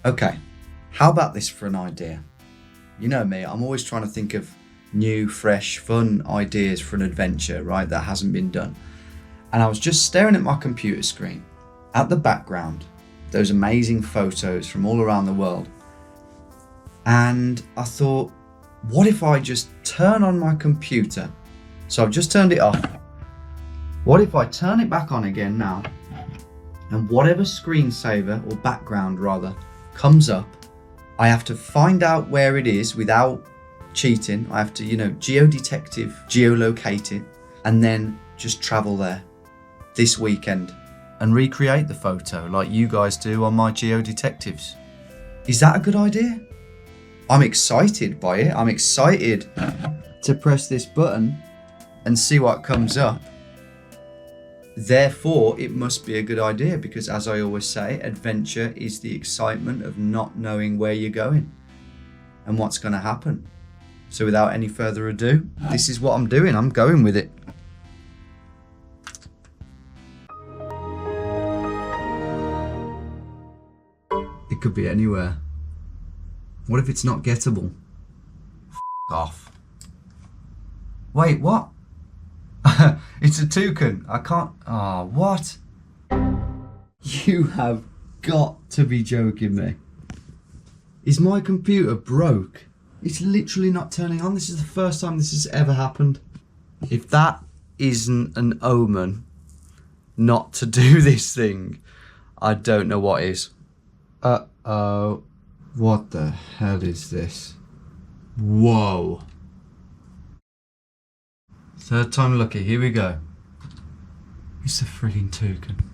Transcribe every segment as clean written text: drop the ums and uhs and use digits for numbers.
Okay, how about this for an idea? You know me, I'm always trying to think of new, fresh, fun ideas for an adventure, right, that hasn't been done. And I was just staring at my computer screen, at the background, those amazing photos from all around the world. And I thought, what if I just turn on my computer? So I've just turned it off. What if I turn it back on again now? And whatever screensaver, or background rather, comes up, I have to find out where it is without cheating. I have to, Geo Detective, geolocate it, and then just travel there this weekend and recreate the photo like you guys do on my Geo Detectives. Is that a good idea? I'm excited by it. I'm excited to press this button and see what comes up. Therefore, it must be a good idea because, as I always say, adventure is the excitement of not knowing where you're going and what's going to happen. So without any further ado, this is what I'm doing. I'm going with it. It could be anywhere. What if it's not gettable? F off. Wait, what? It's a toucan. I can't. Oh, what? You have got to be joking me. Is my computer broke? It's literally not turning on. This is the first time this has ever happened. If that isn't an omen not to do this thing, I don't know what is. Uh-oh. What the hell is this? Whoa. Third time lucky, here we go. It's a frigging toucan.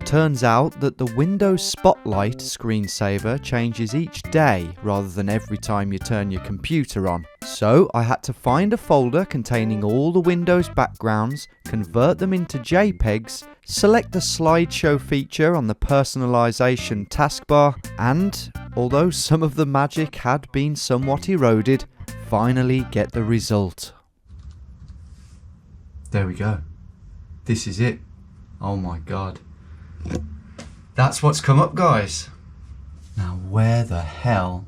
Turns out that the Windows Spotlight screensaver changes each day rather than every time you turn your computer on. So I had to find a folder containing all the Windows backgrounds, convert them into JPEGs, select the slideshow feature on the personalization taskbar, and, although some of the magic had been somewhat eroded, finally get the result. There we go. This is it. Oh my god. That's what's come up, guys. Now where the hell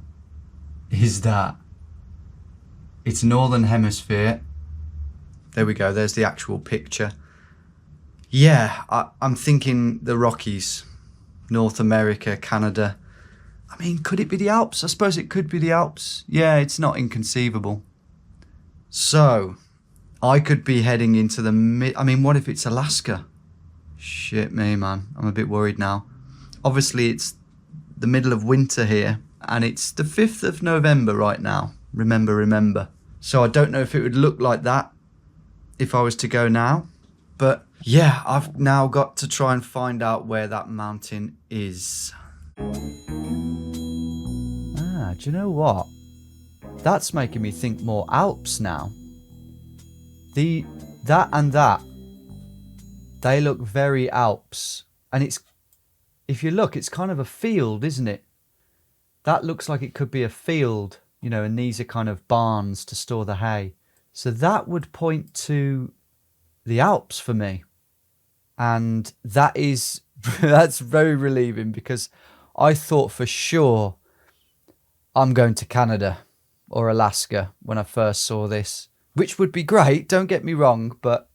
is that? It's Northern Hemisphere. There we go, there's the actual picture. Yeah, I'm thinking the Rockies. North America, Canada. I mean, could it be the Alps? I suppose it could be the Alps. Yeah, it's not inconceivable. So, I could be heading into the what if it's Alaska? Shit me, man. I'm a bit worried now. Obviously, it's the middle of winter here, and it's the 5th of November right now. Remember. So I don't know if it would look like that if I was to go now. But yeah, I've now got to try and find out where that mountain is. Ah, do you know what? That's making me think more Alps now. That, they look very Alps. And if you look, it's kind of a field, isn't it? That looks like it could be a field, and these are kind of barns to store the hay. So that would point to the Alps for me. And that's very relieving because I thought for sure I'm going to Canada or Alaska when I first saw this, which would be great, don't get me wrong, but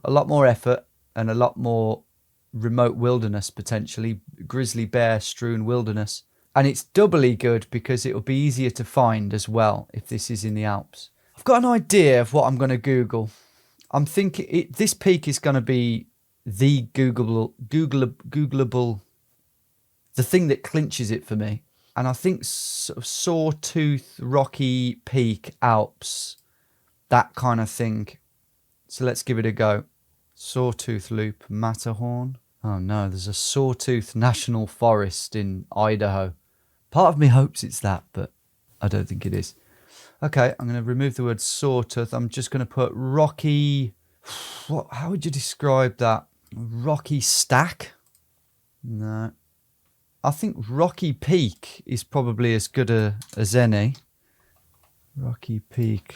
a lot more effort and a lot more remote wilderness, potentially grizzly bear strewn wilderness. And it's doubly good because it'll be easier to find as well if this is in the Alps. I've got an idea of what I'm going to Google. I'm thinking this peak is going to be the Googleable, the thing that clinches it for me. And I think sort of Sawtooth, Rocky Peak, Alps, that kind of thing. So let's give it a go. Sawtooth Loop, Matterhorn. Oh no, there's a Sawtooth National Forest in Idaho. Part of me hopes it's that, but I don't think it is. Okay, I'm going to remove the word Sawtooth. I'm just going to put Rocky... How would you describe that? Rocky Stack? No. I think Rocky Peak is probably as good as any. Rocky Peak.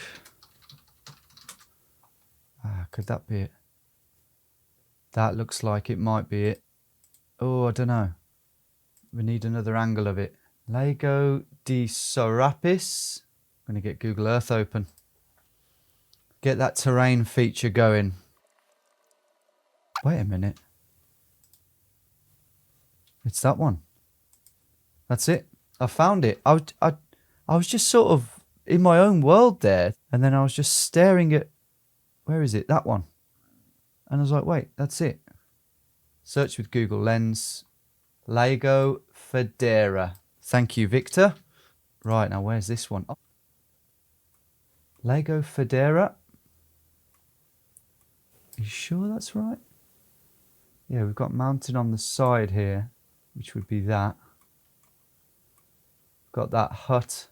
Could that be it? That looks like it might be it. Oh, I don't know. We need another angle of it. Lago di Sorapis. I'm going to get Google Earth open. Get that terrain feature going. Wait a minute. It's that one. That's it. I found it. I was just sort of in my own world there. And then I was just staring at, where is it? That one. And I was like, wait, that's it. Search with Google Lens. Lago Federa. Thank you, Victor. Right, now where's this one? Oh. Lago Federa. Are you sure that's right? Yeah, we've got mountain on the side here, which would be that. Got that hut.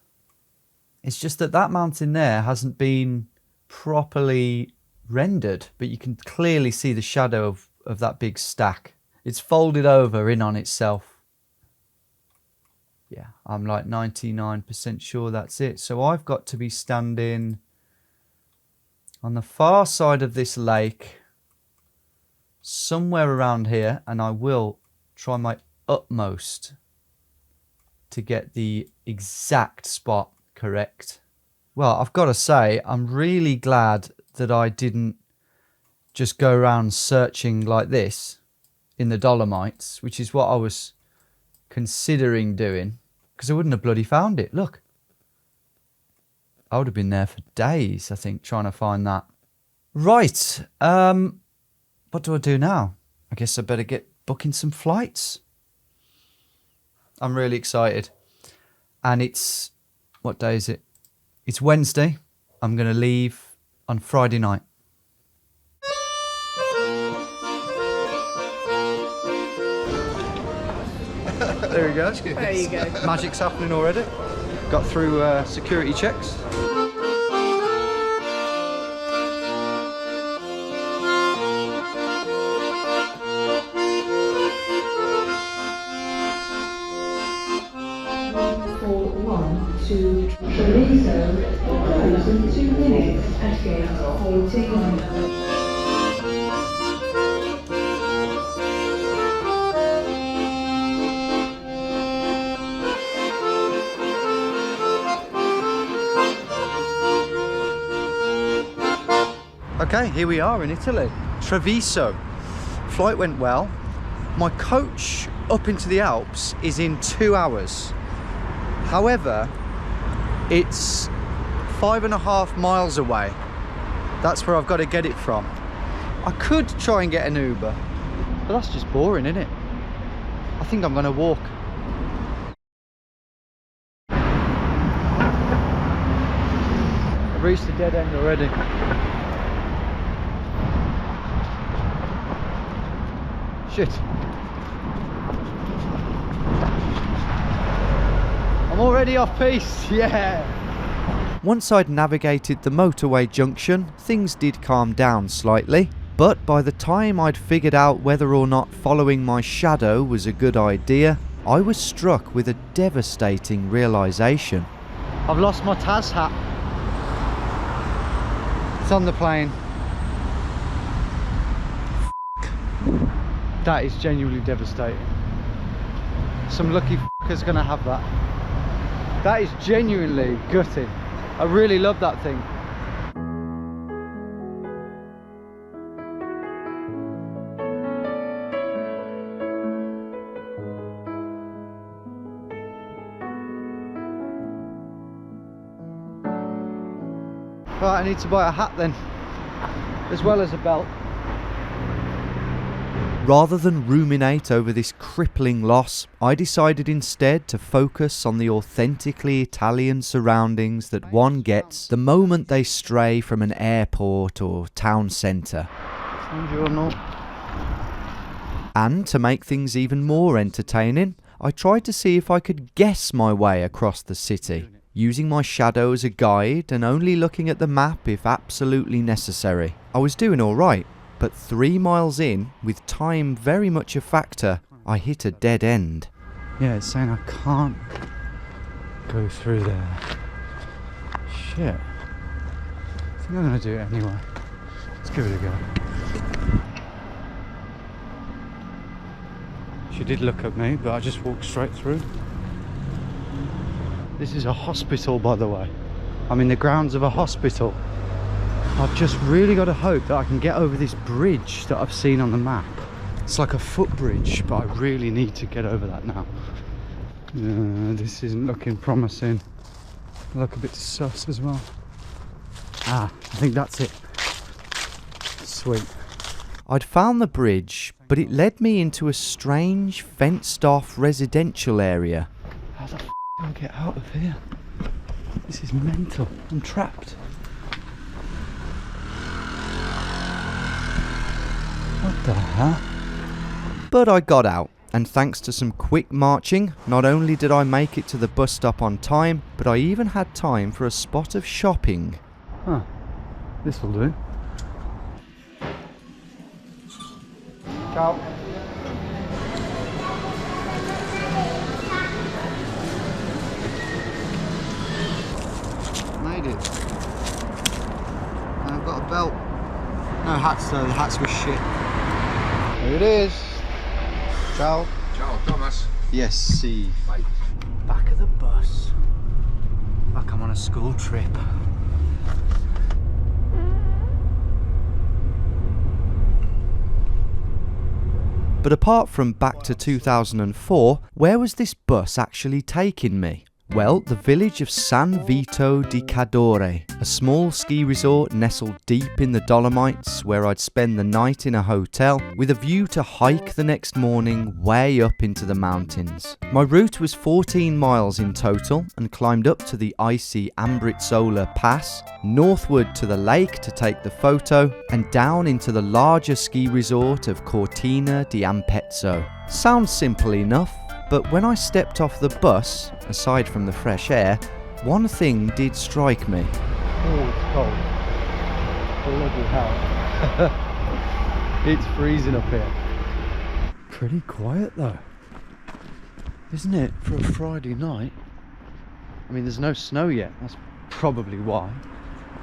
It's just that that mountain there hasn't been properly rendered, but you can clearly see the shadow of that big stack. It's folded over in on itself. Yeah, I'm like 99% sure that's it. So I've got to be standing on the far side of this lake, somewhere around here, and I will try my utmost to get the exact spot correct. Well, I've got to say, I'm really glad that I didn't just go around searching like this in the Dolomites, which is what I was considering doing, because I wouldn't have bloody found it. Look, I would have been there for days, I think, trying to find that. Right, what do I do now? I guess I better get booking some flights. I'm really excited. And it's, what day is it? It's Wednesday. I'm going to leave on Friday night. There we go. There you go. Magic's happening already. Got through security checks. To Treviso, close in 2 minutes at gate 14. Okay, here we are in Italy. Treviso. Flight went well. My coach up into the Alps is in 2 hours. However, it's 5.5 miles away. That's where I've got to get it from. I could try and get an Uber, but that's just boring, isn't it? I think I'm going to walk. I've reached the dead end already. Shit. I'm already off piste, yeah! Once I'd navigated the motorway junction, things did calm down slightly, but by the time I'd figured out whether or not following my shadow was a good idea, I was struck with a devastating realisation. I've lost my Taz hat. It's on the plane. That is genuinely devastating. Some lucky f***er's gonna have that. That is genuinely gutting. I really love that thing. Right, I need to buy a hat then, as well as a belt. Rather than ruminate over this crippling loss, I decided instead to focus on the authentically Italian surroundings that one gets the moment they stray from an airport or town centre. And to make things even more entertaining, I tried to see if I could guess my way across the city, using my shadow as a guide and only looking at the map if absolutely necessary. I was doing alright. But 3 miles in, with time very much a factor, I hit a dead end. Yeah, it's saying I can't go through there. Shit. I think I'm going to do it anyway. Let's give it a go. She did look at me, but I just walked straight through. This is a hospital, by the way. I'm in the grounds of a hospital. I've just really got to hope that I can get over this bridge that I've seen on the map. It's like a footbridge, but I really need to get over that now. This isn't looking promising. I look a bit sus as well. Ah, I think that's it. Sweet. I'd found the bridge, but it led me into a strange, fenced-off residential area. How the f*** do I get out of here? This is mental. I'm trapped. What the hell? But I got out, and thanks to some quick marching, not only did I make it to the bus stop on time, but I even had time for a spot of shopping. Huh. This'll do. Ciao. Made it. And I've got a belt. No hats though, the hats were shit. Here it is. Ciao. Ciao, Thomas. Yes, see. Bye. Back of the bus. Like I'm on a school trip. But apart from back to 2004, where was this bus actually taking me? Well, the village of San Vito di Cadore, a small ski resort nestled deep in the Dolomites where I'd spend the night in a hotel with a view to hike the next morning way up into the mountains. My route was 14 miles in total and climbed up to the icy Ambrizzola Pass, northward to the lake to take the photo, and down into the larger ski resort of Cortina di Ampezzo. Sounds simple enough, but when I stepped off the bus, aside from the fresh air, one thing did strike me. Oh, it's cold. Bloody hell. It's freezing up here. Pretty quiet though, isn't it, for a Friday night? I mean, there's no snow yet, that's probably why.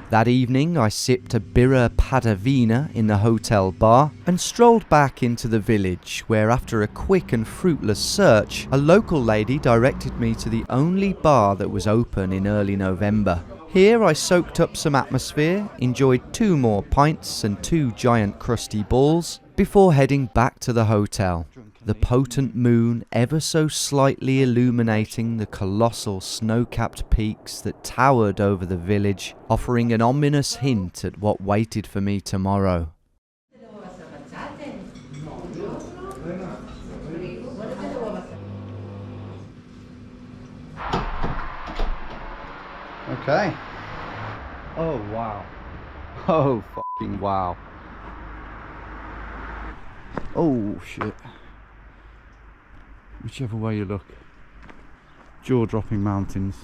That evening I sipped a birra padavina in the hotel bar and strolled back into the village where, after a quick and fruitless search, a local lady directed me to the only bar that was open in early November. Here I soaked up some atmosphere, enjoyed 2 more pints and 2 giant crusty balls before heading back to the hotel. The potent moon ever so slightly illuminating the colossal snow-capped peaks that towered over the village, offering an ominous hint at what waited for me tomorrow. Okay. Oh wow. Oh fucking wow. Oh shit. Whichever way you look. Jaw-dropping mountains.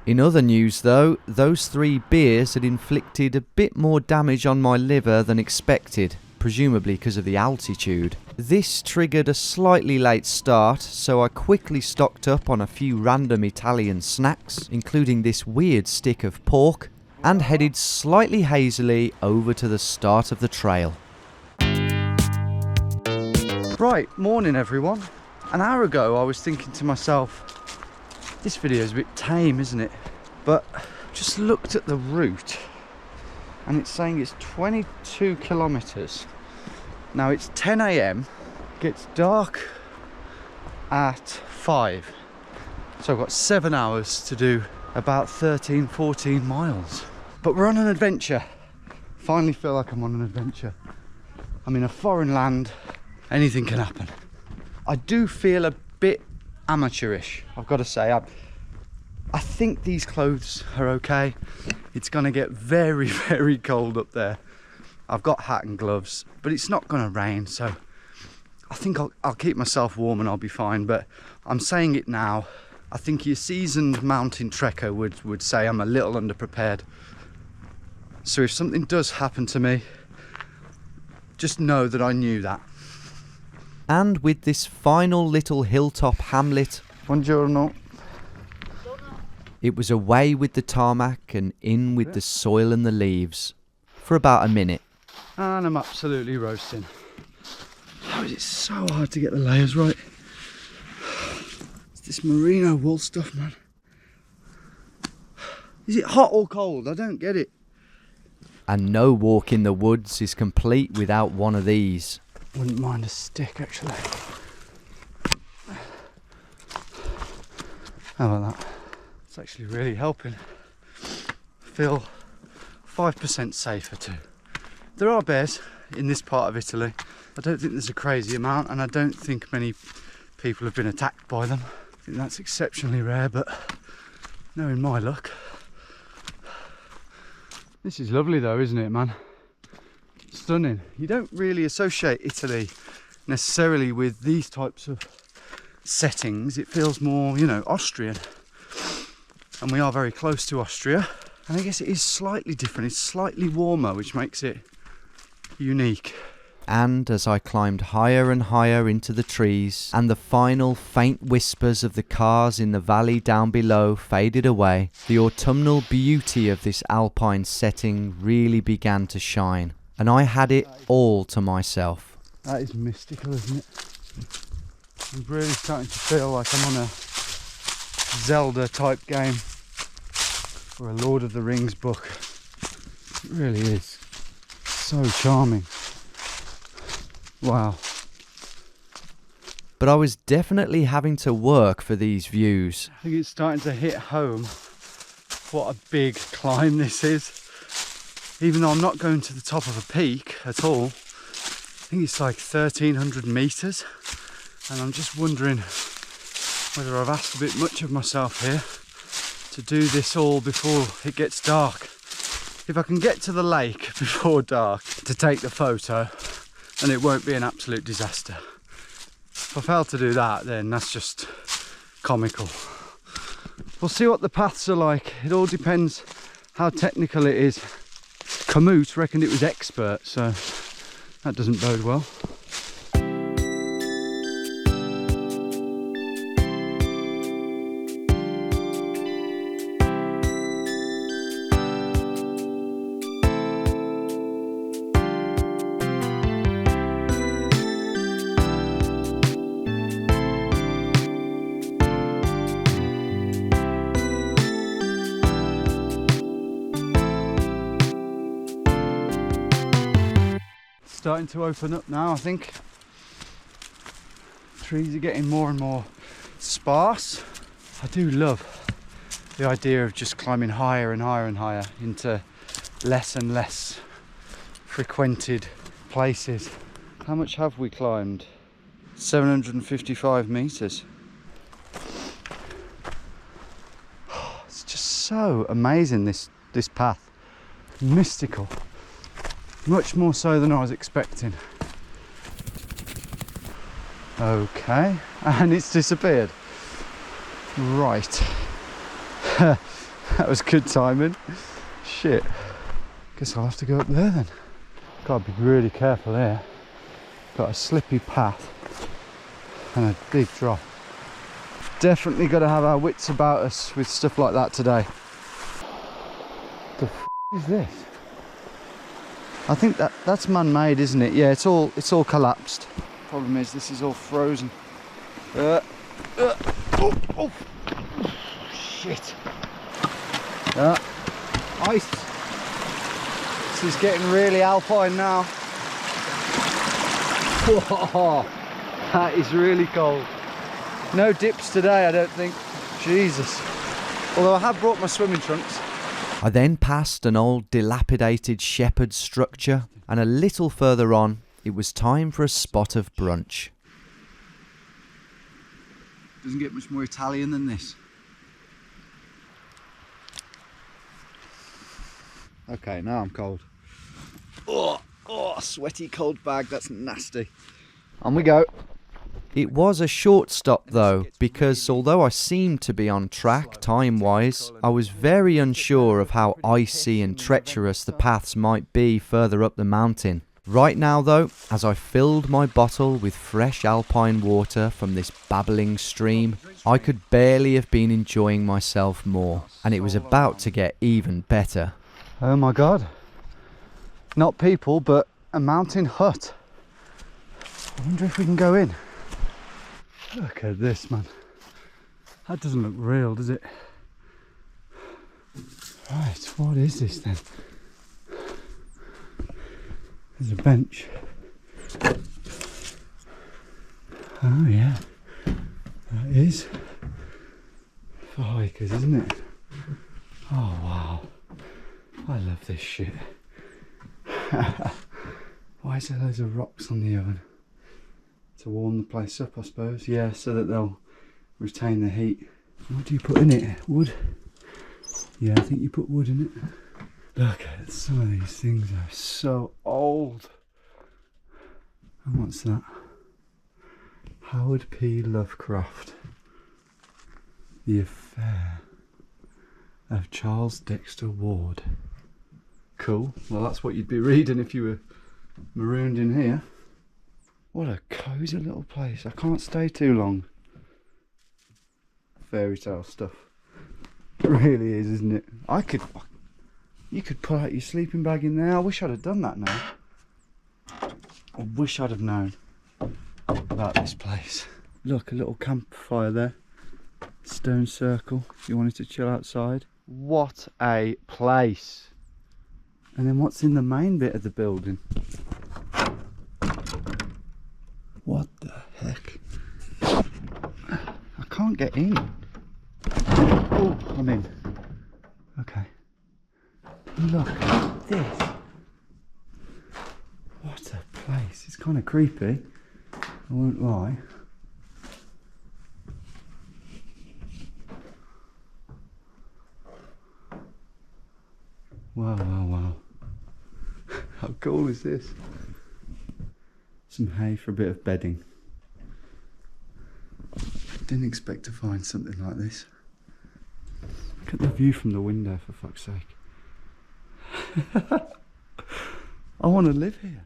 In other news though, those 3 beers had inflicted a bit more damage on my liver than expected, presumably because of the altitude. This triggered a slightly late start, so I quickly stocked up on a few random Italian snacks, including this weird stick of pork, and headed slightly hazily over to the start of the trail. Right, morning everyone. An hour ago I was thinking to myself, this video is a bit tame, isn't it? But just looked at the route and it's saying it's 22 kilometers. Now it's 10 AM, gets dark at 5. So I've got 7 hours to do about 13-14 miles. But we're on an adventure. Finally feel like I'm on an adventure. I'm in a foreign land, anything can happen. I do feel a bit amateurish, I've got to say. I think these clothes are okay. It's going to get very, very cold up there. I've got hat and gloves, but it's not going to rain, so I think I'll keep myself warm and I'll be fine. But I'm saying it now. I think your seasoned mountain trekker would say I'm a little underprepared. So if something does happen to me, just know that I knew that. And with this final little hilltop hamlet, buongiorno, it was away with the tarmac and in with the soil and the leaves for about a minute. And I'm absolutely roasting. How is it so hard to get the layers right? this merino wool stuff, man. Is it hot or cold? I don't get it. And no walk in the woods is complete without one of these. Wouldn't mind a stick, actually. How about that? It's actually really helping. I feel 5% safer too. There are bears in this part of Italy. I don't think there's a crazy amount, and I don't think many people have been attacked by them. I think that's exceptionally rare, but knowing my luck. This is lovely though, isn't it, man? Stunning. You don't really associate Italy necessarily with these types of settings. It feels more, you know, Austrian. And we are very close to Austria. And I guess it is slightly different. It's slightly warmer, which makes it unique. And as I climbed higher and higher into the trees, and the final faint whispers of the cars in the valley down below faded away, the autumnal beauty of this alpine setting really began to shine, and I had it all to myself. That is mystical, isn't it? I'm really starting to feel like I'm on a Zelda type game or a Lord of the Rings book. It really is so charming. Wow. But I was definitely having to work for these views. I think it's starting to hit home what a big climb this is. Even though I'm not going to the top of a peak at all, I think it's like 1,300 metres. And I'm just wondering whether I've asked a bit much of myself here to do this all before it gets dark. If I can get to the lake before dark to take the photo, then it won't be an absolute disaster. If I fail to do that, then that's just comical. We'll see what the paths are like. It all depends how technical it is. Kamut reckoned it was expert, so that doesn't bode well. Starting to open up now, I think. Trees are getting more and more sparse. I do love the idea of just climbing higher and higher and higher into less and less frequented places. How much have we climbed? 755 meters. It's just so amazing, this path. Mystical. Much more so than I was expecting. Okay, and it's disappeared. Right. That was good timing. Shit. Guess I'll have to go up there then. Gotta be really careful here. Got a slippy path and a big drop. Definitely got to have our wits about us with stuff like that today. The f is this? I think that's man-made, isn't it? Yeah, it's all collapsed. Problem is, this is all frozen. Oh, shit. Ice. This is getting really alpine now. Whoa, that is really cold. No dips today, I don't think. Jesus. Although I have brought my swimming trunks. I then passed an old dilapidated shepherd's structure, and a little further on, it was time for a spot of brunch. Doesn't get much more Italian than this. Okay, now I'm cold. Oh, sweaty cold bag, that's nasty. On we go. It was a short stop though, because although I seemed to be on track time-wise, I was very unsure of how icy and treacherous the paths might be further up the mountain. Right now though, as I filled my bottle with fresh alpine water from this babbling stream, I could barely have been enjoying myself more, and it was about to get even better. Oh my god. Not people, but a mountain hut. I wonder if we can go in. Look at this, man. That doesn't look real, does it? Right, what is this then? There's a bench. Oh yeah, that is for hikers, isn't it? Oh wow, I love this shit. Why is there loads of rocks on the oven? To warm the place up, I suppose. Yeah, so that they'll retain the heat. What do you put in it? Wood? Yeah, I think you put wood in it. Look at some of these things are so old. And what's that? Howard P. Lovecraft. The Affair of Charles Dexter Ward. Cool. Well, that's what you'd be reading if you were marooned in here. What a cosy little place. I can't stay too long. Fairy tale stuff. It really is, isn't it? You could pull out your sleeping bag in there. I wish I'd have done that now. I wish I'd have known about this place. Look, a little campfire there. Stone circle if you wanted to chill outside. What a place. And then what's in the main bit of the building? What the heck? I can't get in. Oh, I'm in. Okay. Look at this. What a place. It's kind of creepy. I won't lie. Wow, wow, wow. How cool is this? Some hay for a bit of bedding. Didn't expect to find something like this. Look at the view from the window, for fuck's sake. I want to live here.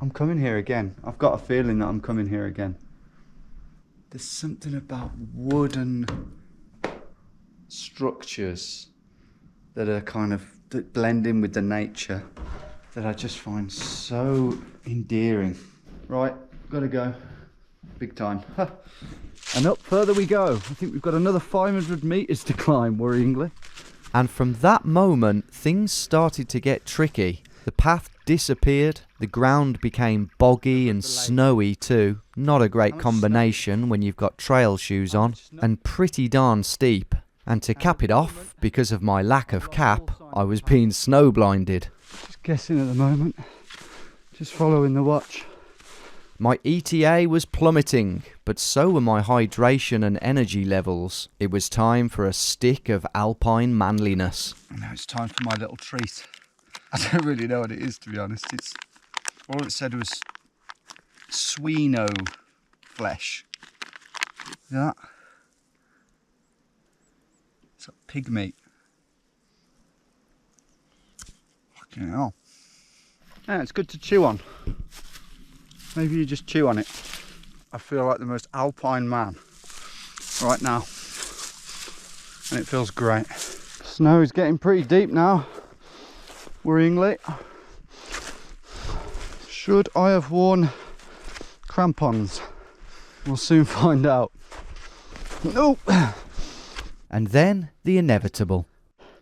I'm coming here again. I've got a feeling that I'm coming here again. There's something about wooden structures that are kind of that blend in with the nature that I just find so endearing. Right, gotta go. Big time. And up further we go. I think we've got another 500 metres to climb, worryingly. And from that moment, things started to get tricky. The path disappeared, the ground became boggy and snowy too. Not a great combination when you've got trail shoes on, and pretty darn steep. And to cap it off, because of my lack of cap, I was being snow blinded. Just guessing at the moment. Just following the watch. My ETA was plummeting, but so were my hydration and energy levels. It was time for a stick of alpine manliness. Now it's time for my little treat. I don't really know what it is, to be honest. All it said was Swino flesh. See that? It's like pig meat. Fucking hell. Yeah, it's good to chew on. Maybe you just chew on it. I feel like the most alpine man right now. And it feels great. Snow is getting pretty deep now, worryingly. Should I have worn crampons? We'll soon find out. Nope. And then the inevitable.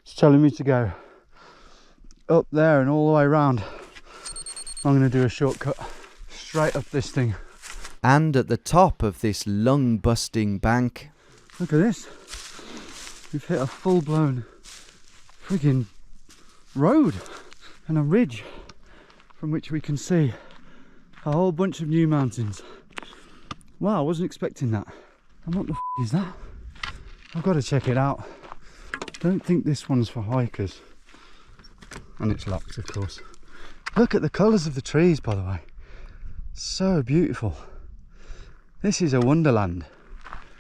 It's telling me to go up there and all the way around. I'm going to do a shortcut straight up this thing. And at the top of this lung-busting bank... Look at this. We've hit a full-blown friggin' road and a ridge from which we can see a whole bunch of new mountains. Wow, I wasn't expecting that. And what the f*** is that? I've got to check it out. Don't think this one's for hikers. And it's locked, of course. Look at the colours of the trees, by the way. So beautiful. This is a wonderland.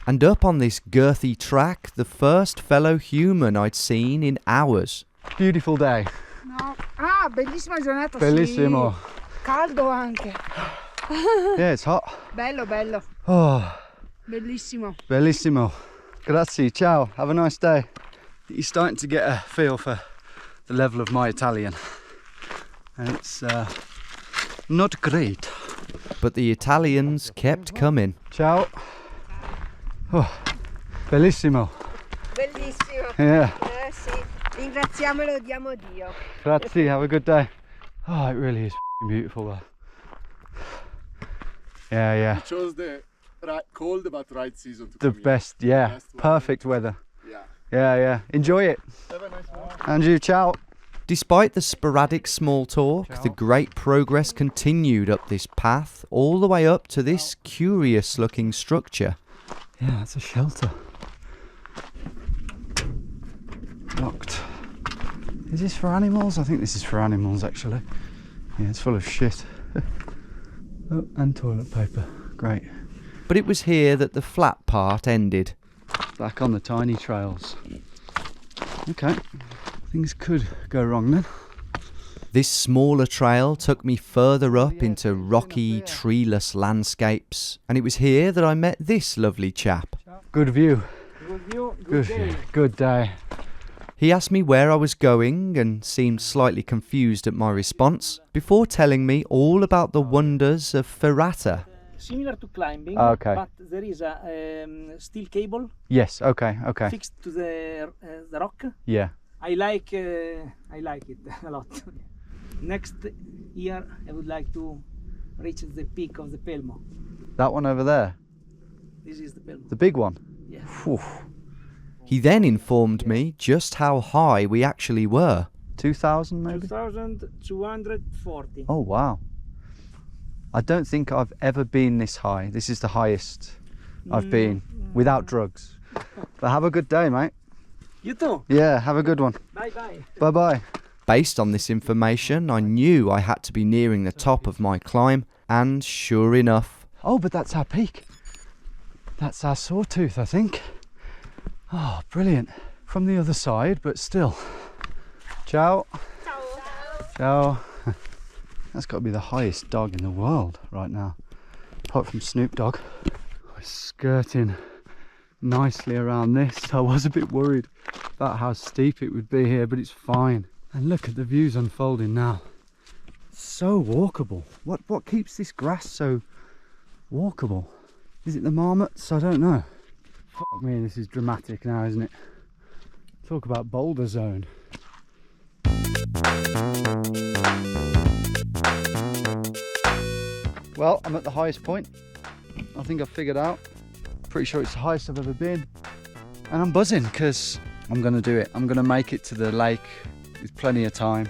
And up on this girthy track, the first fellow human I'd seen in hours. Beautiful day. No. Ah, bellissima giornata. Bellissimo. Sì. Caldo anche. Yeah, it's hot. Bello, bello. Oh, Bellissimo. bellissimo. Grazie, ciao. Have a nice day. You're starting to get a feel for the level of my Italian. And it's not great. But the Italians kept coming. Ciao. Oh. Bellissimo. Bellissimo. Yeah. Sì. Ringraziamolo, diamo Dio. Grazie, have a good day. Oh, it really is beautiful there. Yeah, yeah. We chose the cold but right season to The come here. best, yeah. Best weather. Perfect weather. Yeah. Yeah, yeah. Enjoy it. Have a nice one. And you, ciao. Despite the sporadic small talk, the great progress continued up this path, all the way up to this curious-looking structure. Yeah, it's a shelter. Locked. Is this for animals? I think this is for animals, actually. Yeah, it's full of shit. Oh, and toilet paper. Great. But it was here that the flat part ended. Back on the tiny trails. Okay. Things could go wrong then. This smaller trail took me further up into rocky, treeless landscapes, and it was here that I met this lovely chap. Good view. Good view, Good view. Good day. He asked me where I was going and seemed slightly confused at my response, before telling me all about the wonders of Ferrata. Similar to climbing, Okay. but there is a steel cable Yes, okay, okay. fixed to the rock. Yeah. I like it a lot. Next year, I would like to reach the peak of the Pelmo. That one over there? This is the Pelmo. The big one? Yeah. Whew. He then informed me just how high we actually were. 2,000 maybe? 2,240. Oh, wow. I don't think I've ever been this high. This is the highest I've been without drugs. But have a good day, mate. You too. Yeah, have a good one. Bye bye. Bye-bye. Based on this information, I knew I had to be nearing the top of my climb, and sure enough, Oh, but that's our peak. That's our sawtooth, I think. Oh, brilliant. From the other side, but still. Ciao. Ciao. That's got to be the highest dog in the world right now, apart from Snoop Dogg. We're skirting nicely around this. I was a bit worried about how steep it would be here, but it's fine. And look at the views unfolding now. So walkable. What keeps this grass so walkable? Is it the marmots? I don't know. Fuck me, this is dramatic now, isn't it? Talk about boulder zone. Well, I'm at the highest point. I think I've figured out. Pretty sure it's the highest I've ever been. And I'm buzzing because I'm going to do it. I'm going to make it to the lake with plenty of time.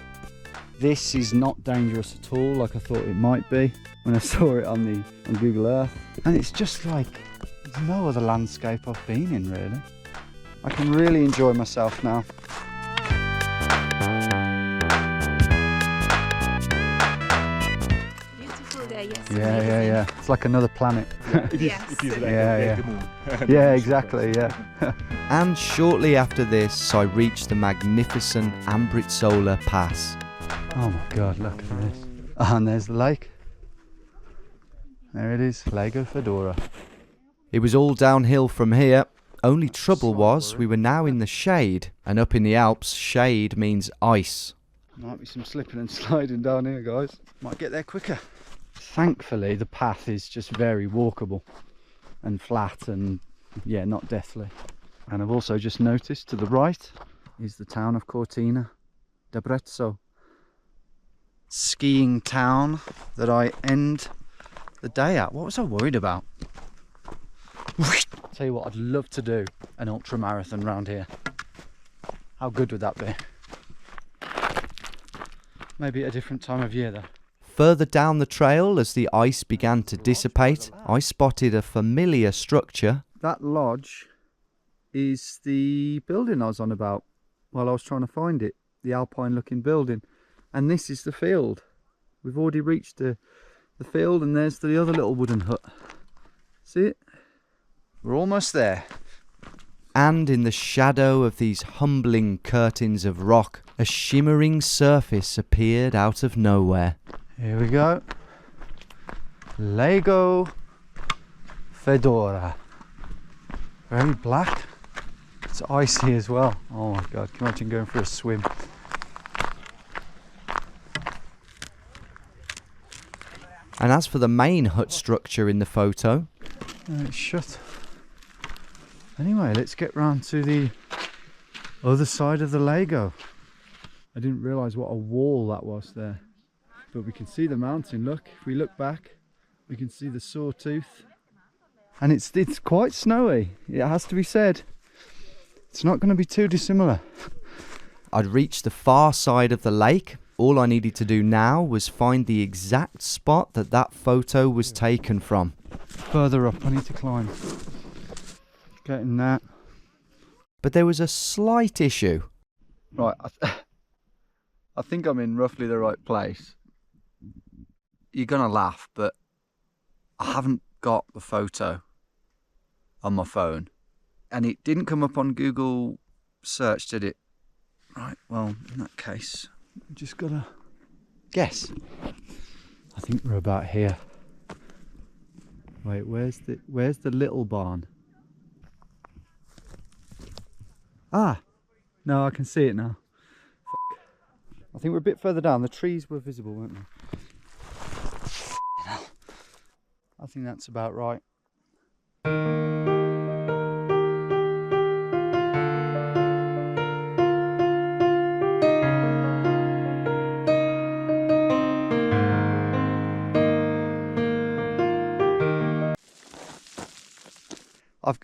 This is not dangerous at all like I thought it might be when I saw it on Google Earth. And it's just like there's no other landscape I've been in really. I can really enjoy myself now. Beautiful day, yes. Yeah. It's like another planet. Yes. It is like Yeah. the moon. Yeah, exactly, yeah. and shortly after this, I reached the magnificent Ambritsola Pass. Oh my God, look at this. And there's the lake. There it is, Lago Fedora. It was all downhill from here. Only trouble was we were now in the shade, and up in the Alps, shade means ice. Might be some slipping and sliding down here, guys. Might get there quicker. Thankfully, the path is just very walkable and flat and, yeah, not deathly. And I've also just noticed to the right is the town of Cortina d'Abruzzo. Skiing town that I end the day at. What was I worried about? Tell you what, I'd love to do an ultra marathon round here. How good would that be? Maybe at a different time of year though. Further down the trail, as the ice began to dissipate, I spotted a familiar structure. That lodge is the building I was on about while I was trying to find it. The alpine looking building. And this is the field. We've already reached the field and there's the other little wooden hut. See it? We're almost there. And in the shadow of these humbling curtains of rock, a shimmering surface appeared out of nowhere. Here we go. Lago Fedora. Very black. It's icy as well. Oh my God, can you imagine going for a swim? And as for the main hut structure in the photo, It's shut. Anyway, let's get round to the other side of the Lago. I didn't realise what a wall that was there. But we can see the mountain, look. If we look back, we can see the Sawtooth. And it's quite snowy, it has to be said. It's not going to be too dissimilar. I'd reached the far side of the lake. All I needed to do now was find the exact spot that photo was taken from. Further up, I need to climb. Getting that. But there was a slight issue. Right, I think I'm in roughly the right place. You're going to laugh, but I haven't got the photo on my phone. And it didn't come up on Google search, did it? Right, well, in that case, we just got to guess. I think we're about here. Wait, where's the little barn? Ah, no, I can see it now. I think we're a bit further down. The trees were visible, weren't they? I think that's about right.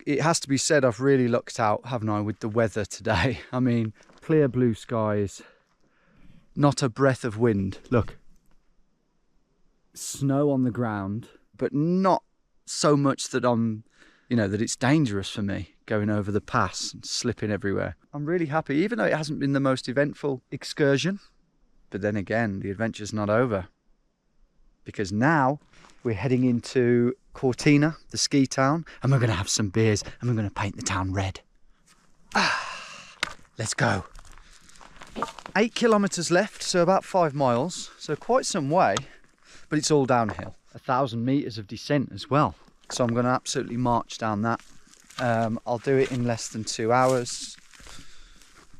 It has to be said, I've really lucked out, haven't I, with the weather today. I mean, clear blue skies, not a breath of wind. Look, snow on the ground, but not so much that that it's dangerous for me going over the pass and slipping everywhere. I'm really happy, even though it hasn't been the most eventful excursion. But then again, the adventure's not over, because now we're heading into Cortina, the ski town, and we're going to have some beers and we're going to paint the town red. Let's go. 8 kilometres left, so about 5 miles, so quite some way, but it's all downhill. 1,000 metres of descent as well, so I'm going to absolutely march down that. I'll do it in less than 2 hours.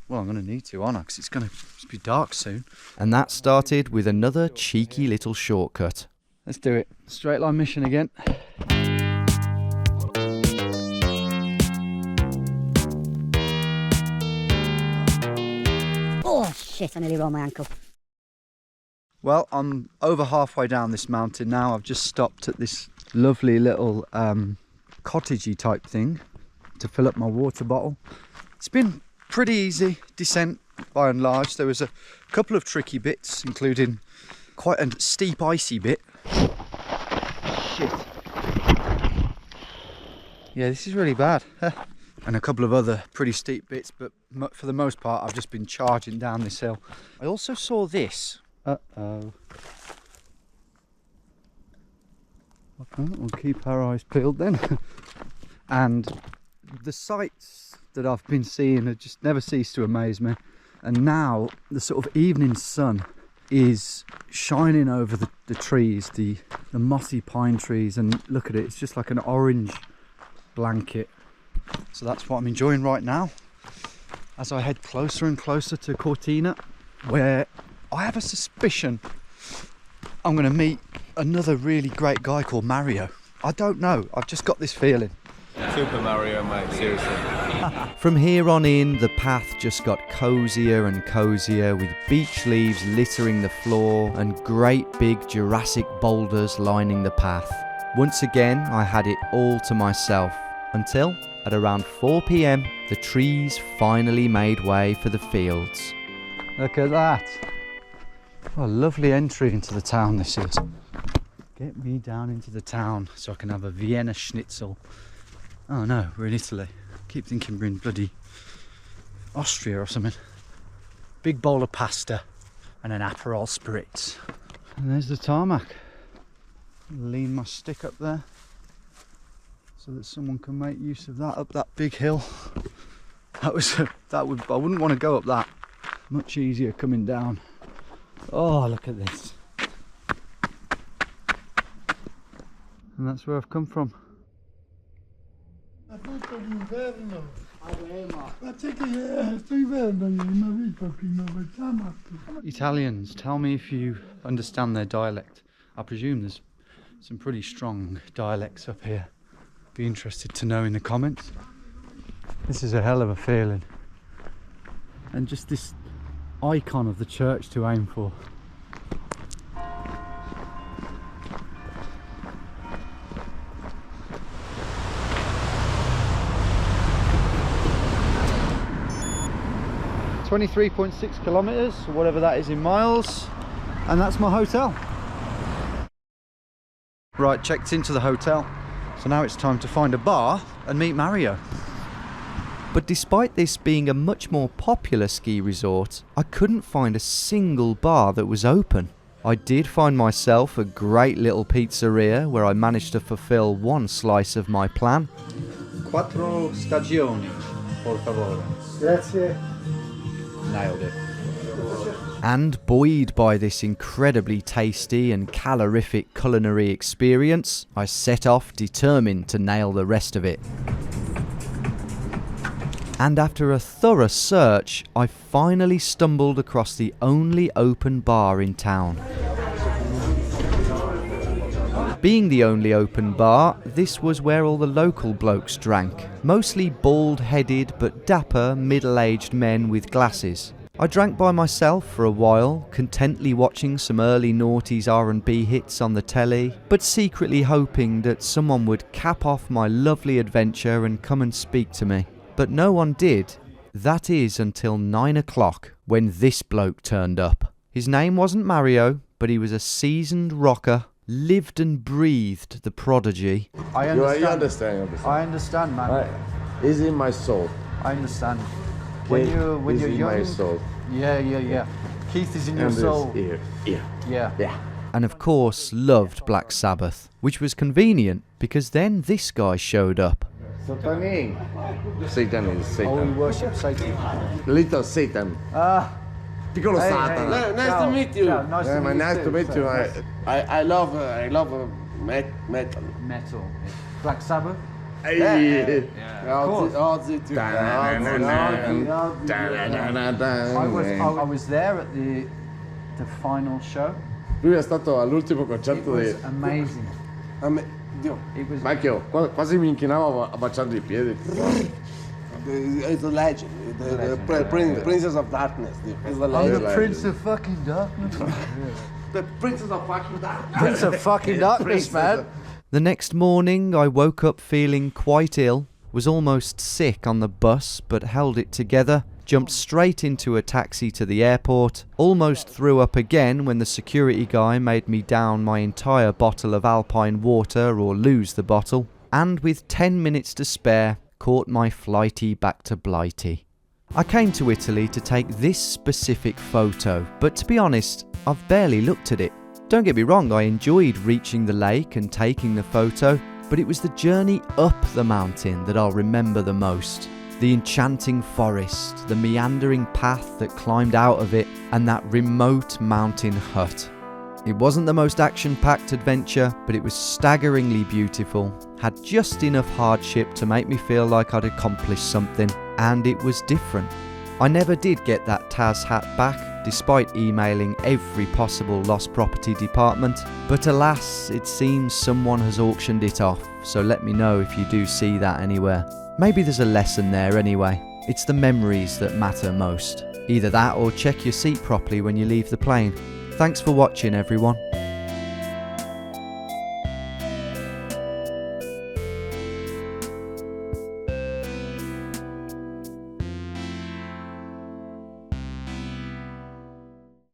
Well, I'm going to need to, aren't I? Because it's going to be dark soon. And that started with another cheeky little shortcut. Let's do it. Straight line mission again. Oh shit, I nearly rolled my ankle. Well, I'm over halfway down this mountain now. I've just stopped at this lovely little cottagey type thing to fill up my water bottle. It's been pretty easy descent by and large. There was a couple of tricky bits, including quite a steep icy bit. Shit. Yeah, this is really bad. And a couple of other pretty steep bits, but for the most part I've just been charging down this hill. I also saw this. Uh-oh. Okay, we'll keep our eyes peeled then. And the sights that I've been seeing have just never ceased to amaze me. And now the sort of evening sun is shining over the trees, the mossy pine trees, and look at it, it's just like an orange blanket. So that's what I'm enjoying right now as I head closer and closer to Cortina, where I have a suspicion I'm going to meet another really great guy called Mario. I don't know, I've just got this feeling. Super Mario, mate, seriously. From here on in, the path just got cosier and cosier, with beech leaves littering the floor and great big Jurassic boulders lining the path. Once again, I had it all to myself, until at around 4 p.m, the trees finally made way for the fields. Look at that. What a lovely entry into the town this is. Get me down into the town so I can have a Vienna schnitzel. Oh no, we're in Italy. I keep thinking we're in bloody Austria or something. Big bowl of pasta and an Aperol Spritz. And there's the tarmac. Lean my stick up there so that someone can make use of that up that big hill. I wouldn't want to go up that. Much easier coming down. Oh, look at this. And that's where I've come from. Italians, tell me if you understand their dialect. I presume there's some pretty strong dialects up here. Be interested to know in the comments. This is a hell of a feeling. And just this icon of the church to aim for. .6 kilometers, or whatever that is in miles, and that's my hotel. Right, checked into the hotel, so now it's time to find a bar and meet Mario. But despite this being a much more popular ski resort, I couldn't find a single bar that was open. I did find myself a great little pizzeria where I managed to fulfill one slice of my plan. 4 stagioni, por favore. Grazie. Nailed it. And buoyed by this incredibly tasty and calorific culinary experience, I set off determined to nail the rest of it. And after a thorough search, I finally stumbled across the only open bar in town. Being the only open bar, this was where all the local blokes drank. Mostly bald-headed but dapper middle-aged men with glasses. I drank by myself for a while, contently watching some early noughties R&B hits on the telly, but secretly hoping that someone would cap off my lovely adventure and come and speak to me. But no one did. That is until 9 o'clock, when this bloke turned up. His name wasn't Mario, but he was a seasoned rocker, lived and breathed the prodigy. I understand. You understand. I understand, man. It's in my soul. I understand. When you're in young, my soul. Yeah. Keith is in your soul. Yeah. And of course loved Black Sabbath, which was convenient because then this guy showed up. Satanin. Satan is Satan. Oh, we worship Satan. Little Satan. Piccolo Satan. Nice to meet you. Nice to meet you. I love metal. Metal. Black Sabbath. Yeah. I was there at the final show. Lui è stato all'ultimo concerto It was amazing. It was Macchio, quasi mi inchinavo baciando i piedi. It's a legend. The Princess of Darkness. It's the I'm legend. the Prince of fucking Darkness. The Princess of fucking Darkness. Prince of fucking Darkness, man. The next morning I woke up feeling quite ill, was almost sick on the bus but held it together, jumped straight into a taxi to the airport, almost threw up again when the security guy made me down my entire bottle of alpine water or lose the bottle, and with 10 minutes to spare, caught my flighty back to Blighty. I came to Italy to take this specific photo, but to be honest, I've barely looked at it. Don't get me wrong, I enjoyed reaching the lake and taking the photo, but it was the journey up the mountain that I'll remember the most. The enchanting forest, the meandering path that climbed out of it, and that remote mountain hut. It wasn't the most action-packed adventure, but it was staggeringly beautiful, had just enough hardship to make me feel like I'd accomplished something, and it was different. I never did get that Taz hat back, despite emailing every possible lost property department, but alas, it seems someone has auctioned it off, so let me know if you do see that anywhere. Maybe there's a lesson there anyway. It's the memories that matter most. Either that or check your seat properly when you leave the plane. Thanks for watching, everyone.